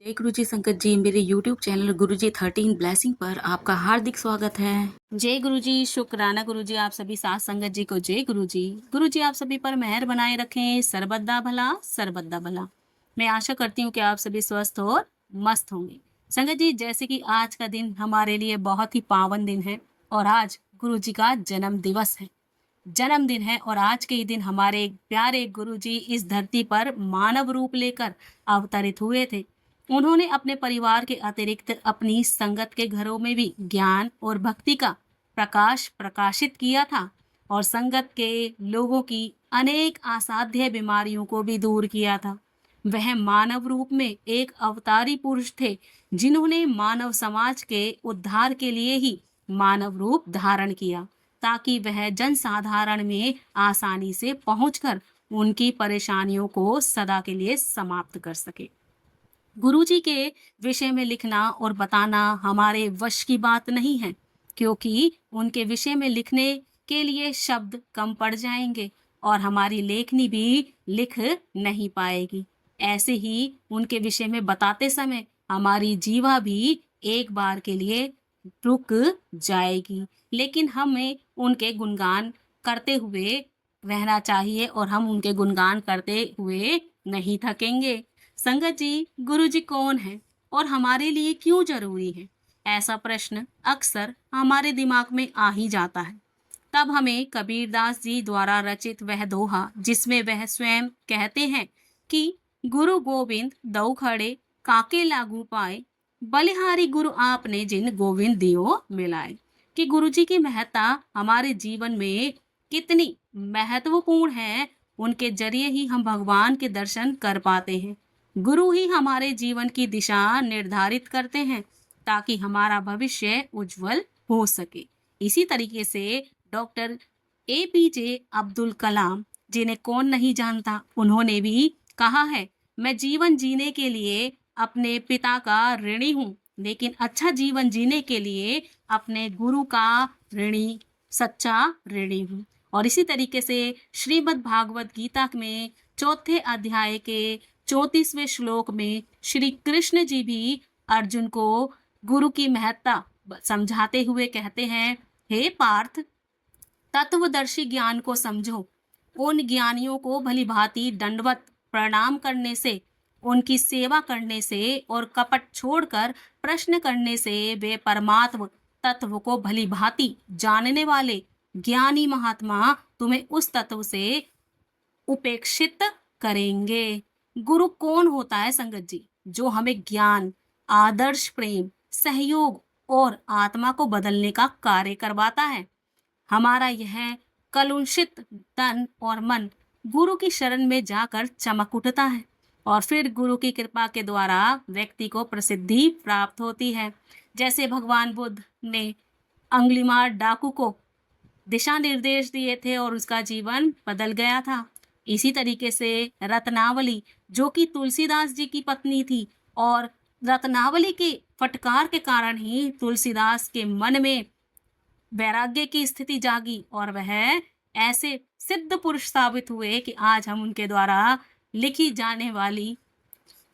जय गुरु जी संगत जी, मेरे यूट्यूब चैनल गुरु जी 13 ब्लेसिंग पर आपका हार्दिक स्वागत है। जय गुरु जी, शुक्राना गुरु जी, आप सभी साथ संगत जी को जय गुरु जी। गुरु जी आप सभी पर मेहर बनाए रखें, सर्वदा भला सर्वदा भला। मैं आशा करती हूँ कि आप सभी स्वस्थ और मस्त होंगे। संगत जी, जैसे कि आज का दिन हमारे लिए बहुत ही पावन दिन है और आज गुरु जी का जन्मदिन है और आज के ही दिन हमारे प्यारे गुरुजी इस धरती पर मानव रूप लेकर अवतरित हुए थे। उन्होंने अपने परिवार के अतिरिक्त अपनी संगत के घरों में भी ज्ञान और भक्ति का प्रकाश प्रकाशित किया था और संगत के लोगों की अनेक असाध्य बीमारियों को भी दूर किया था। वह मानव रूप में एक अवतारी पुरुष थे जिन्होंने मानव समाज के उद्धार के लिए ही मानव रूप धारण किया ताकि वह जनसाधारण में आसानी से पहुंचकर उनकी परेशानियों को सदा के लिए समाप्त कर सके। गुरुजी के विषय में लिखना और बताना हमारे वश की बात नहीं है, क्योंकि उनके विषय में लिखने के लिए शब्द कम पड़ जाएंगे और हमारी लेखनी भी लिख नहीं पाएगी। ऐसे ही उनके विषय में बताते समय हमारी जीवा भी एक बार के लिए रुक जाएगी, लेकिन हमें उनके गुणगान करते हुए रहना चाहिए और हम उनके गुणगान करते हुए नहीं थकेंगे। संगत जी, गुरु जी कौन है और हमारे लिए क्यों जरूरी है? ऐसा प्रश्न अक्सर हमारे दिमाग में आ ही जाता है। तब हमें कबीरदास जी द्वारा रचित वह दोहा, जिसमें वह स्वयं कहते हैं कि गुरु गोविंद दऊ खड़े काके लागू पाए, बलिहारी गुरु आपने जिन गोविंद दियो मिलाए। कि गुरु जी की महत्ता हमारे जीवन में कितनी महत्वपूर्ण है, उनके जरिए ही हम भगवान के दर्शन कर पाते हैं। गुरु ही हमारे जीवन की दिशा निर्धारित करते हैं ताकि हमारा भविष्य उज्जवल हो सके। इसी तरीके से डॉक्टर APJ अब्दुल कलाम, जिन्हें कौन नहीं जानता, उन्होंने भी कहा है, मैं जीवन जीने के लिए अपने पिता का ऋणी हूँ, लेकिन अच्छा जीवन जीने के लिए अपने गुरु का ऋणी सच्चा ऋणी हूँ। और इसी तरीके से श्रीमद् भागवत गीता में चौथे अध्याय के 34वें श्लोक में श्री कृष्ण जी भी अर्जुन को गुरु की महत्ता समझाते हुए कहते हैं, हे पार्थ, तत्वदर्शी ज्ञान को समझो। उन ज्ञानियों को भली भांति दंडवत प्रणाम करने से, उनकी सेवा करने से और कपट छोड़कर प्रश्न करने से वे परमात्म तत्व को भली भांति जानने वाले ज्ञानी महात्मा तुम्हें उस तत्व से उपेक्षित करेंगे। गुरु कौन होता है संगत जी? जो हमें ज्ञान, आदर्श, प्रेम, सहयोग और आत्मा को बदलने का कार्य करवाता है। हमारा यह कलुषित तन और मन गुरु की शरण में जाकर चमक उठता है और फिर गुरु की कृपा के द्वारा व्यक्ति को प्रसिद्धि प्राप्त होती है। जैसे भगवान बुद्ध ने अंगुलीमाल डाकू को दिशा निर्देश दिए थे और उसका जीवन बदल गया था। इसी तरीके से रत्नावली, जो कि तुलसीदास जी की पत्नी थी, और रत्नावली के फटकार के कारण ही तुलसीदास के मन में वैराग्य की स्थिति जागी और वह ऐसे सिद्ध पुरुष साबित हुए कि आज हम उनके द्वारा लिखी जाने वाली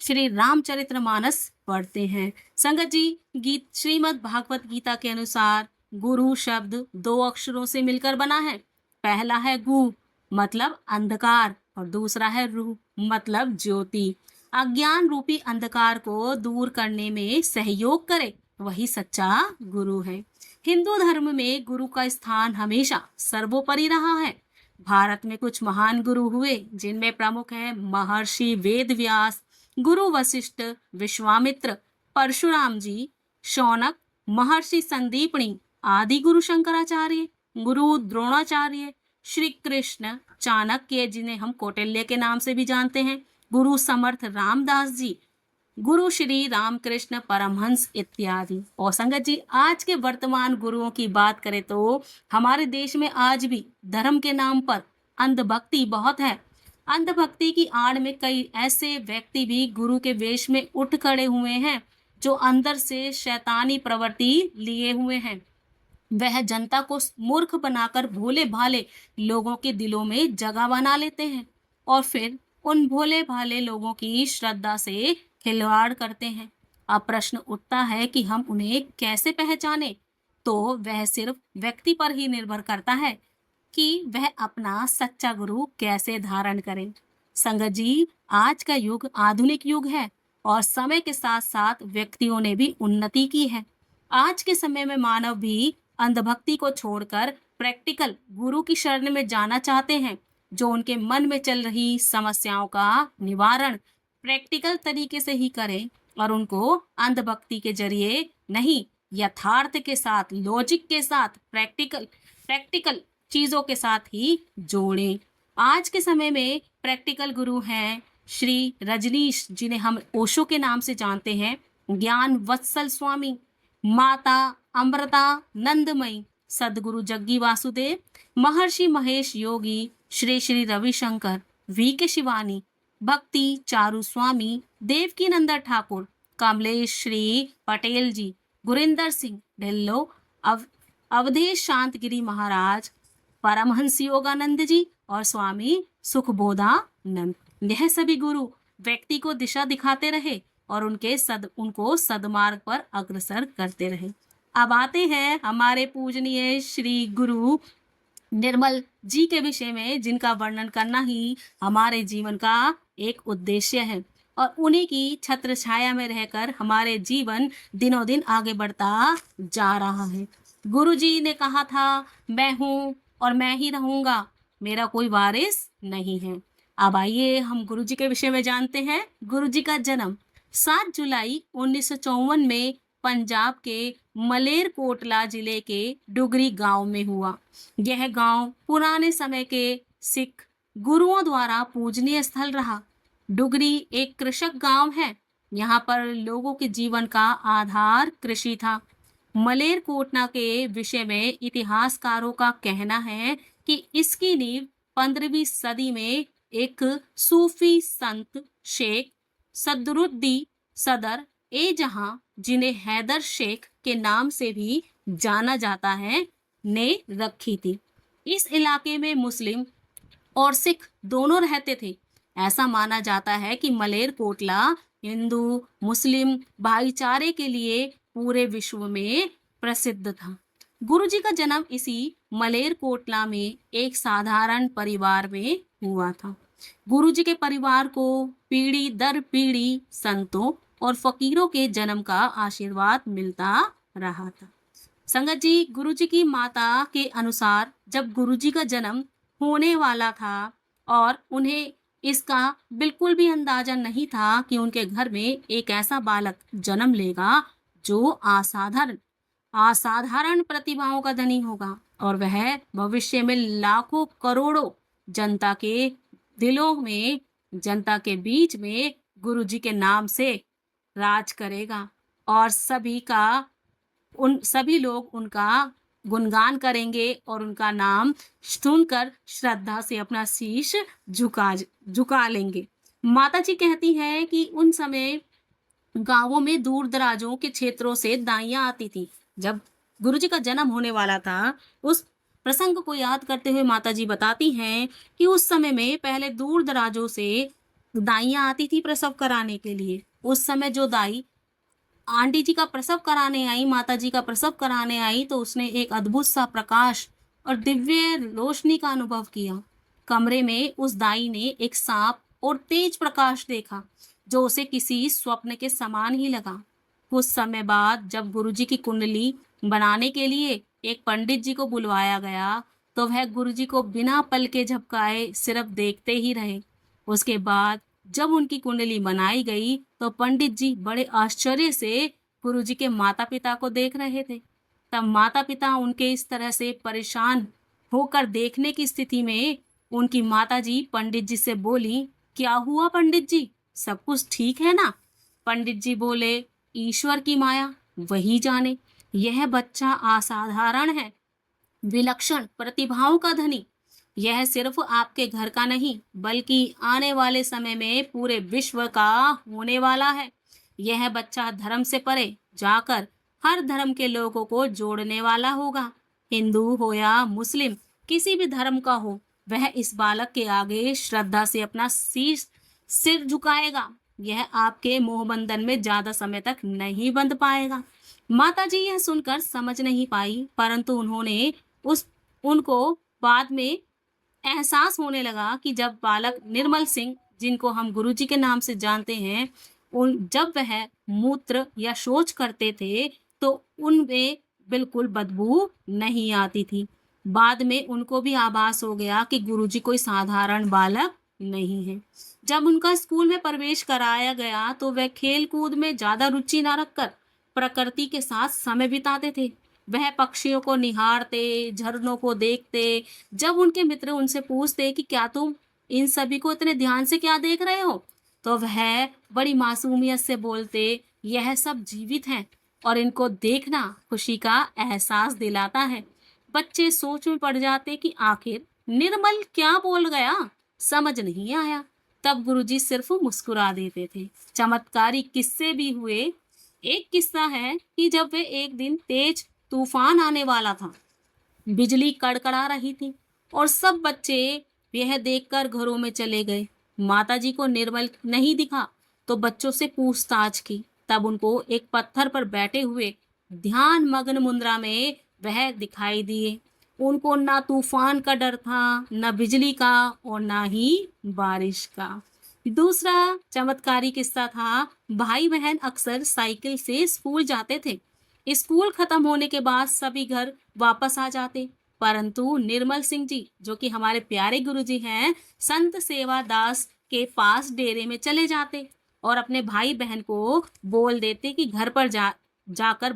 श्री रामचरितमानस पढ़ते हैं। संगत जी, गीत श्रीमद् भागवत गीता के अनुसार गुरु शब्द 2 अक्षरों से मिलकर बना है। पहला है गु मतलब अंधकार और दूसरा है रू मतलब ज्योति। अज्ञान रूपी अंधकार को दूर करने में सहयोग करे, वही सच्चा गुरु है। हिंदू धर्म में गुरु का स्थान हमेशा सर्वोपरि रहा है। भारत में कुछ महान गुरु हुए, जिनमें प्रमुख हैं महर्षि वेदव्यास, गुरु वशिष्ठ, विश्वामित्र, परशुराम जी, शौनक, महर्षि संदीपनी, आदि गुरु शंकराचार्य, गुरु द्रोणाचार्य, श्री कृष्ण, चाणक्य, जिन्हें हम कौटिल्य के नाम से भी जानते हैं, गुरु समर्थ रामदास जी, गुरु श्री रामकृष्ण परमहंस इत्यादि। और संगत जी, आज के वर्तमान गुरुओं की बात करें तो हमारे देश में आज भी धर्म के नाम पर अंधभक्ति बहुत है। अंधभक्ति की आड़ में कई ऐसे व्यक्ति भी गुरु के वेश में उठ खड़े हुए हैं जो अंदर से शैतानी प्रवृत्ति लिए हुए हैं। वह जनता को मूर्ख बनाकर भोले भाले लोगों के दिलों में जगह बना लेते हैं और फिर उन भोले भाले लोगों की श्रद्धा से खिलवाड़ करते हैं। अब प्रश्न उठता है कि हम उन्हें कैसे पहचाने? तो वह सिर्फ व्यक्ति पर ही निर्भर करता है कि वह अपना सच्चा गुरु कैसे धारण करे। संगत जी, आज का युग आधुनिक युग है और समय के साथ साथ व्यक्तियों ने भी उन्नति की है। आज के समय में मानव भी अंधभक्ति को छोड़कर प्रैक्टिकल गुरु की शरण में जाना चाहते हैं, जो उनके मन में चल रही समस्याओं का निवारण प्रैक्टिकल तरीके से ही करें और उनको अंधभक्ति के जरिए नहीं, यथार्थ के साथ, लॉजिक के साथ, प्रैक्टिकल प्रैक्टिकल चीजों के साथ ही जोड़ें। आज के समय में प्रैक्टिकल गुरु हैं श्री रजनीश, जिन्हें हम ओशो के नाम से जानते हैं, ज्ञान वत्सल स्वामी, माता अमृता नंदमयी, सदगुरु जग्गी वासुदेव, महर्षि महेश योगी, श्री श्री रविशंकर, वी के शिवानी, भक्ति चारू स्वामी, देवकी नंदन ठाकुर, कमलेश श्री पटेल जी, गुरिंदर सिंह ढिल्लो, अवधेश शांतगिरी महाराज, परमहंस योगानंद जी और स्वामी सुखबोधानंद। यह सभी गुरु व्यक्ति को दिशा दिखाते रहे और उनको सदमार्ग पर अग्रसर करते रहे। अब आते हैं हमारे पूजनीय श्री गुरु निर्मल जी के विषय में, जिनका वर्णन करना ही हमारे जीवन का एक उद्देश्य है और उन्हीं की छत्र छाया में रहकर हमारे जीवन दिनों दिन आगे बढ़ता जा रहा है। गुरु जी ने कहा था, मैं हूँ और मैं ही रहूंगा, मेरा कोई वारिस नहीं है। अब आइए हम गुरु जी के विषय में जानते हैं। गुरु जी का जन्म 7 जुलाई 1954 में पंजाब के मलेरकोटला जिले के डुगरी गांव में हुआ। यह गांव पुराने समय के सिख गुरुओं द्वारा पूजनीय स्थल रहा। डुगरी एक कृषक गांव है। यहाँ पर लोगों के जीवन का आधार कृषि था। मलेरकोटला के विषय में इतिहासकारों का कहना है कि इसकी नींव 15वीं सदी में एक सूफी संत शेख सदरुद्दी सदर ए जहां, जिन्हें हैदर शेख के नाम से भी जाना जाता है, ने रखी थी। इस इलाके में मुस्लिम और सिख दोनों रहते थे। ऐसा माना जाता है कि मलेरकोटला हिंदू मुस्लिम भाईचारे के लिए पूरे विश्व में प्रसिद्ध था। गुरु जी का जन्म इसी मलेरकोटला में एक साधारण परिवार में हुआ था। गुरु जी के परिवार को पीढ़ी दर पीढ़ी संतों और फकीरों के जन्म का आशीर्वाद मिलता रहा था। संगत जी, गुरु जी की माता के अनुसार जब गुरु जी का जन्म होने वाला था और उन्हें इसका बिल्कुल भी अंदाजा नहीं था कि उनके घर में एक ऐसा बालक जन्म लेगा जो असाधारण प्रतिभाओं का धनी होगा और वह भविष्य में लाखों करोड़ों जनता के दिलों में, जनता के बीच में गुरु जी के नाम से राज करेगा और सभी लोग उनका गुणगान करेंगे और उनका नाम सुनकर श्रद्धा से अपना शीश झुका लेंगे। माता जी कहती हैं कि उन समय गांवों में दूर दराजों के क्षेत्रों से दाइयां आती थी। जब गुरु जी का जन्म होने वाला था, उस प्रसंग को याद करते हुए माता जी बताती हैं कि उस समय में पहले दूर दराजों से दाइयां आती थी प्रसव कराने के लिए। उस समय जो दाई आंटी जी का प्रसव कराने आई, माता जी का प्रसव कराने आई, तो उसने एक अद्भुत सा प्रकाश और दिव्य रोशनी का अनुभव किया। कमरे में उस दाई ने एक सांप और तेज प्रकाश देखा जो उसे किसी स्वप्न के समान ही लगा। कुछ समय बाद जब गुरुजी की कुंडली बनाने के लिए एक पंडित जी को बुलवाया गया तो वह गुरुजी को बिना पलके झपकाए सिर्फ देखते ही रहे। उसके बाद जब उनकी कुंडली बनाई गई तो पंडित जी बड़े आश्चर्य से गुरुजी के माता पिता को देख रहे थे। तब माता पिता उनके इस तरह से परेशान होकर देखने की स्थिति में उनकी माता जी पंडित जी से बोली, क्या हुआ पंडित जी, सब कुछ ठीक है ना? पंडित जी बोले, ईश्वर की माया वही जाने, यह बच्चा असाधारण है, विलक्षण प्रतिभाओं का धनी। यह सिर्फ आपके घर का नहीं बल्कि आने वाले समय में पूरे विश्व का होने वाला है। यह बच्चा धर्म से परे जाकर हर धर्म के लोगों को जोड़ने वाला होगा। हिंदू हो या मुस्लिम, किसी भी धर्म का हो, वह इस बालक के आगे श्रद्धा से अपना सिर झुकाएगा यह आपके मोहबंधन में ज्यादा समय तक नहीं बंध पाएगा। माताजी यह सुनकर समझ नहीं पाई, परंतु उनको बाद में एहसास होने लगा कि जब बालक निर्मल सिंह, जिनको हम गुरुजी के नाम से जानते हैं, उन जब वह मूत्र या शौच करते थे तो उनमें बिल्कुल बदबू नहीं आती थी। बाद में उनको भी आभास हो गया कि गुरुजी कोई साधारण बालक नहीं है। जब उनका स्कूल में प्रवेश कराया गया तो वह खेल कूद में ज्यादा रुचि न रखकर प्रकृति के साथ समय बिताते थे। वह पक्षियों को निहारते, झरनों को देखते। जब उनके मित्र उनसे पूछते कि क्या तुम इन सभी को इतने ध्यान से क्या देख रहे हो, तो वह बड़ी मासूमियत से बोलते, यह सब जीवित हैं और इनको देखना खुशी का एहसास दिलाता है। बच्चे सोच में पड़ जाते कि आखिर निर्मल क्या बोल गया, समझ नहीं आया। तब गुरुजी सिर्फ मुस्कुरा देते थे। चमत्कारी किस्से भी हुए। एक किस्सा है कि जब वे एक दिन तेज तूफान आने वाला था, बिजली कड़कड़ा रही थी और सब बच्चे यह देखकर घरों में चले गए। माताजी को निर्मल नहीं दिखा तो बच्चों से पूछताछ की। तब उनको एक पत्थर पर बैठे हुए ध्यान मग्न मुद्रा में वह दिखाई दिए। उनको ना तूफान का डर था, न बिजली का और ना ही बारिश का। दूसरा चमत्कारी किस्सा था। भाई बहन अक्सर साइकिल से स्कूल जाते थे। स्कूल खत्म होने के बाद सभी घर वापस आ जाते, परंतु निर्मल सिंह जी, जो कि हमारे प्यारे गुरुजी हैं, संत सेवादास के पास डेरे में चले जाते और अपने भाई बहन को बोल देते कि घर पर जाकर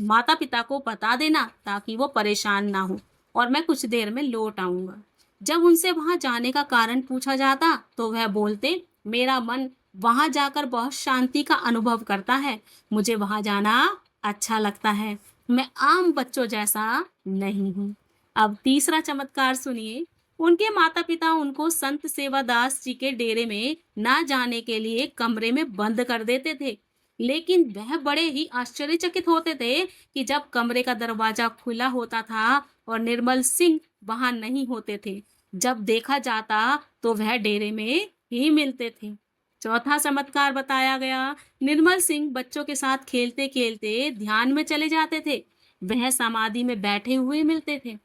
माता पिता को बता देना ताकि वो परेशान ना हो और मैं कुछ देर में लौट आऊंगा। जब उनसे वहां जाने का कारण पूछा जाता तो वह बोलते, मेरा मन वहां जाकर बहुत शांति का अनुभव करता है, मुझे वहां जाना अच्छा लगता है, मैं आम बच्चों जैसा नहीं हूँ। अब तीसरा चमत्कार सुनिए। उनके माता पिता उनको संत सेवादास जी के डेरे में ना जाने के लिए कमरे में बंद कर देते थे, लेकिन वह बड़े ही आश्चर्यचकित होते थे कि जब कमरे का दरवाजा खुला होता था और निर्मल सिंह वहां नहीं होते थे। जब देखा जाता तो वह डेरे में ही मिलते थे। चौथा चमत्कार बताया गया। निर्मल सिंह बच्चों के साथ खेलते खेलते ध्यान में चले जाते थे। वह समाधि में बैठे हुए मिलते थे।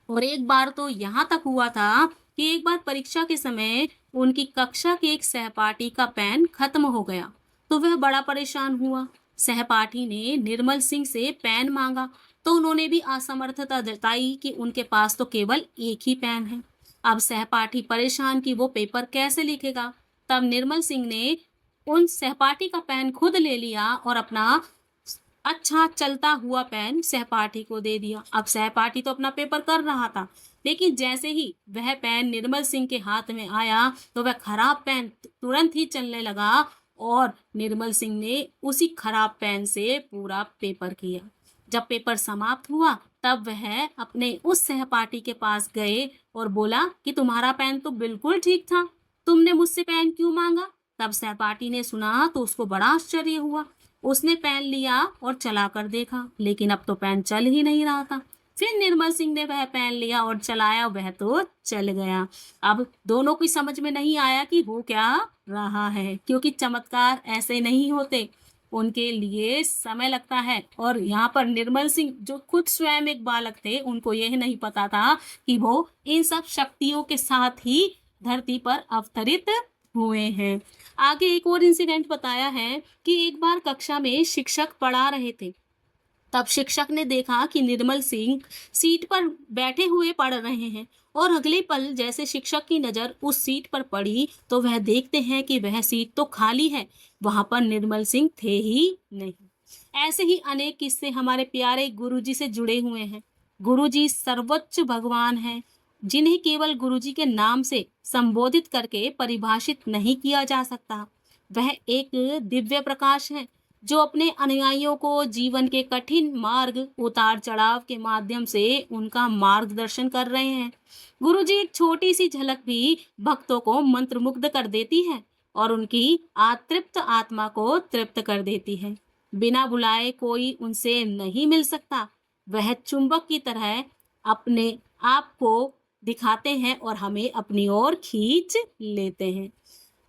और एक बार तो यहाँ तक हुआ था कि एक बार परीक्षा के समय उनकी कक्षा के एक सहपाठी का पेन खत्म हो गया तो वह बड़ा परेशान हुआ। सहपाठी ने निर्मल सिंह से पेन मांगा तो उन्होंने भी असमर्थता जताई कि उनके पास तो केवल एक ही पेन है। अब सहपाठी परेशान कि वो पेपर कैसे लिखेगा। तब निर्मल सिंह ने उन सहपाठी का पेन खुद ले लिया और अपना अच्छा चलता हुआ पेन सहपाठी को दे दिया। अब सहपाठी तो अपना पेपर कर रहा था, लेकिन जैसे ही वह पेन निर्मल सिंह के हाथ में आया तो वह खराब पेन तुरंत ही चलने लगा और निर्मल सिंह ने उसी खराब पेन से पूरा पेपर किया। जब पेपर समाप्त हुआ तब वह अपने उस सहपाठी के पास गए और बोला कि तुम्हारा पेन तो बिल्कुल ठीक था, तुमने मुझसे पेन क्यों मांगा। तब सहपाठी ने सुना तो उसको बड़ा आश्चर्य हुआ। उसने पेन लिया और चला कर देखा, लेकिन अब तो पेन चल ही नहीं रहा था। फिर निर्मल सिंह ने वह पेन लिया और चलाया, वह तो चल गया। अब दोनों की समझ में नहीं आया कि हो क्या रहा है, क्योंकि चमत्कार ऐसे नहीं होते, उनके लिए समय लगता है। और यहाँ पर निर्मल सिंह जो खुद स्वयं एक बालक थे, उनको यह नहीं पता था कि वो इन सब शक्तियों के साथ ही धरती पर अवतरित हुए हैं। आगे एक और इंसिडेंट बताया है कि एक बार कक्षा में शिक्षक पढ़ा रहे थे। तब शिक्षक ने देखा कि निर्मल सिंह सीट पर बैठे हुए पढ़ रहे हैं और अगले पल जैसे शिक्षक की नज़र उस सीट पर पड़ी तो वह देखते हैं कि वह सीट तो खाली है, वहां पर निर्मल सिंह थे ही नहीं। ऐसे ही अनेक किस्से हमारे प्यारे गुरुजी से जुड़े हुए हैं। गुरुजी सर्वोच्च भगवान हैं, जिन्हें केवल गुरुजी के नाम से संबोधित करके परिभाषित नहीं किया जा सकता। वह एक दिव्य प्रकाश है जो अपने अनुयायियों को जीवन के कठिन मार्ग उतार चढ़ाव के माध्यम से उनका मार्गदर्शन कर रहे हैं। गुरुजी एक छोटी सी झलक भी भक्तों को मंत्रमुग्ध कर देती है और उनकी अतृप्त आत्मा को तृप्त कर देती है। बिना बुलाए कोई उनसे नहीं मिल सकता। वह चुंबक की तरह अपने आप को दिखाते हैं और हमें अपनी ओर खींच लेते हैं।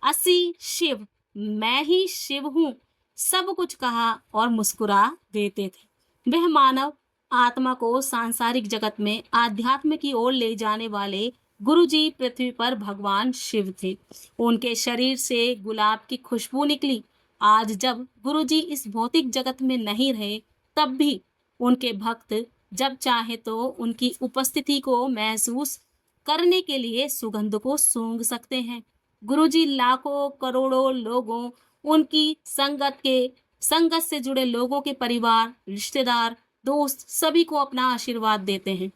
असी शिव मैं ही शिव हूँ, सब कुछ कहा और मुस्कुरा देते थे। वह मानव आत्मा को सांसारिक जगत में आध्यात्म की ओर ले जाने वाले गुरुजी पृथ्वी पर भगवान शिव थे। उनके शरीर से गुलाब की खुशबू निकली। आज जब गुरुजी इस भौतिक जगत में नहीं रहे, तब भी उनके भक्त जब चाहे तो उनकी उपस्थिति को महसूस करने के लिए सुगंध को सूंघ सकते हैं। गुरुजी लाखों करोड़ों लोगों, उनकी संगत से जुड़े लोगों के परिवार, रिश्तेदार, दोस्त सभी को अपना आशीर्वाद देते हैं।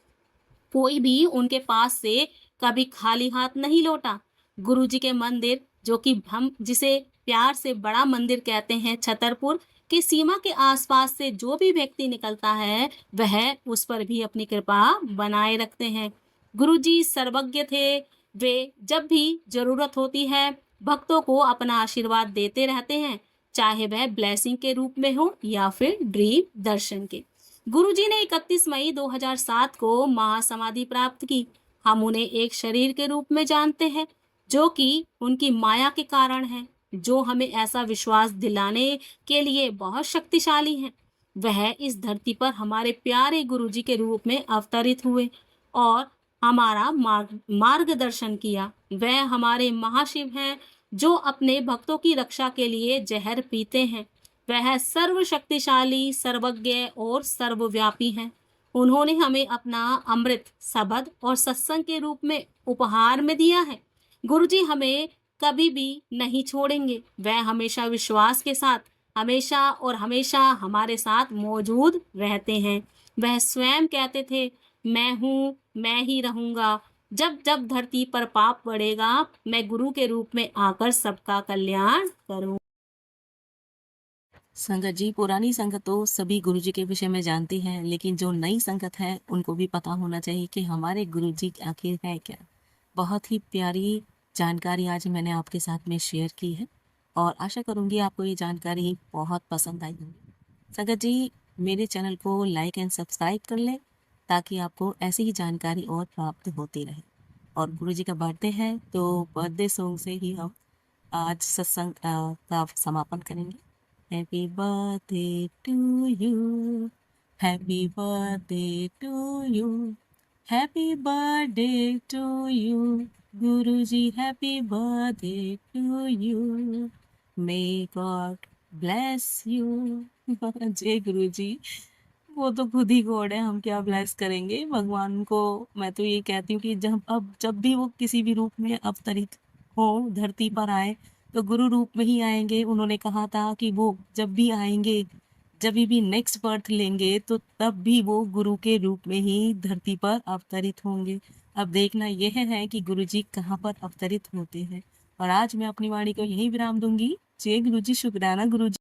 कोई भी उनके पास से कभी खाली हाथ नहीं लौटा। गुरुजी के मंदिर, जो कि हम जिसे प्यार से बड़ा मंदिर कहते हैं, छतरपुर की सीमा के आसपास से जो भी व्यक्ति निकलता है, वह उस पर भी अपनी कृपा बनाए रखते हैं। गुरुजी सर्वज्ञ थे। वे जब भी जरूरत होती है, भक्तों को अपना आशीर्वाद देते रहते हैं, चाहे वह ब्लेसिंग के रूप में हो या फिर ड्रीम दर्शन के। गुरुजी ने 31 मई 2007 को महासमाधि प्राप्त की। हम उन्हें एक शरीर के रूप में जानते हैं, जो कि उनकी माया के कारण है, जो हमें ऐसा विश्वास दिलाने के लिए बहुत शक्तिशाली हैं। वह इस धरती पर हमारे प्यारे गुरुजी के रूप में अवतरित हुए और हमारा मार्गदर्शन किया। वह हमारे महाशिव हैं, जो अपने भक्तों की रक्षा के लिए जहर पीते हैं। वह सर्वशक्तिशाली, सर्वज्ञ और सर्वव्यापी हैं। उन्होंने हमें अपना अमृत, शबद और सत्संग के रूप में उपहार में दिया है। गुरुजी हमें कभी भी नहीं छोड़ेंगे। वह हमेशा विश्वास के साथ, हमेशा और हमेशा हमारे साथ मौजूद रहते हैं। वह स्वयं कहते थे, मैं हूँ, मैं ही रहूँगा। जब जब धरती पर पाप बढ़ेगा, मैं गुरु के रूप में आकर सबका कल्याण करूँ। संगत जी, पुरानी संगत तो सभी गुरुजी के विषय में जानती है, लेकिन जो नई संगत है उनको भी पता होना चाहिए कि हमारे गुरुजी आखिर है क्या। बहुत ही प्यारी जानकारी आज मैंने आपके साथ में शेयर की है और आशा करूँगी आपको ये जानकारी बहुत पसंद आई होगी। संगत जी, मेरे चैनल को लाइक एंड सब्सक्राइब कर लें ताकि आपको ऐसी ही जानकारी और प्राप्त होती रहे। और गुरुजी का बर्थडे है तो बर्थडे सॉन्ग से ही हम आज सत्संग का समापन करेंगे। Happy birthday to you. Happy birthday to you. Happy birthday to you. Guruji, happy birthday to you. May God bless you. जय गुरुजी। वो तो खुद ही गॉड है, हम क्या ब्लेस करेंगे भगवान को। मैं तो ये कहती हूँ कि जब भी वो किसी भी रूप में अवतरित हो, धरती पर आए तो गुरु रूप में ही आएंगे। उन्होंने कहा था कि वो जब भी आएंगे, जब भी नेक्स्ट बर्थ लेंगे, तो तब भी वो गुरु के रूप में ही धरती पर अवतरित होंगे। अब देखना यह है कि गुरु जी कहाँ पर अवतरित होते हैं। और आज मैं अपनी वाणी को यही विराम दूंगी। जय गुरु जी, शुक्राना गुरु जी।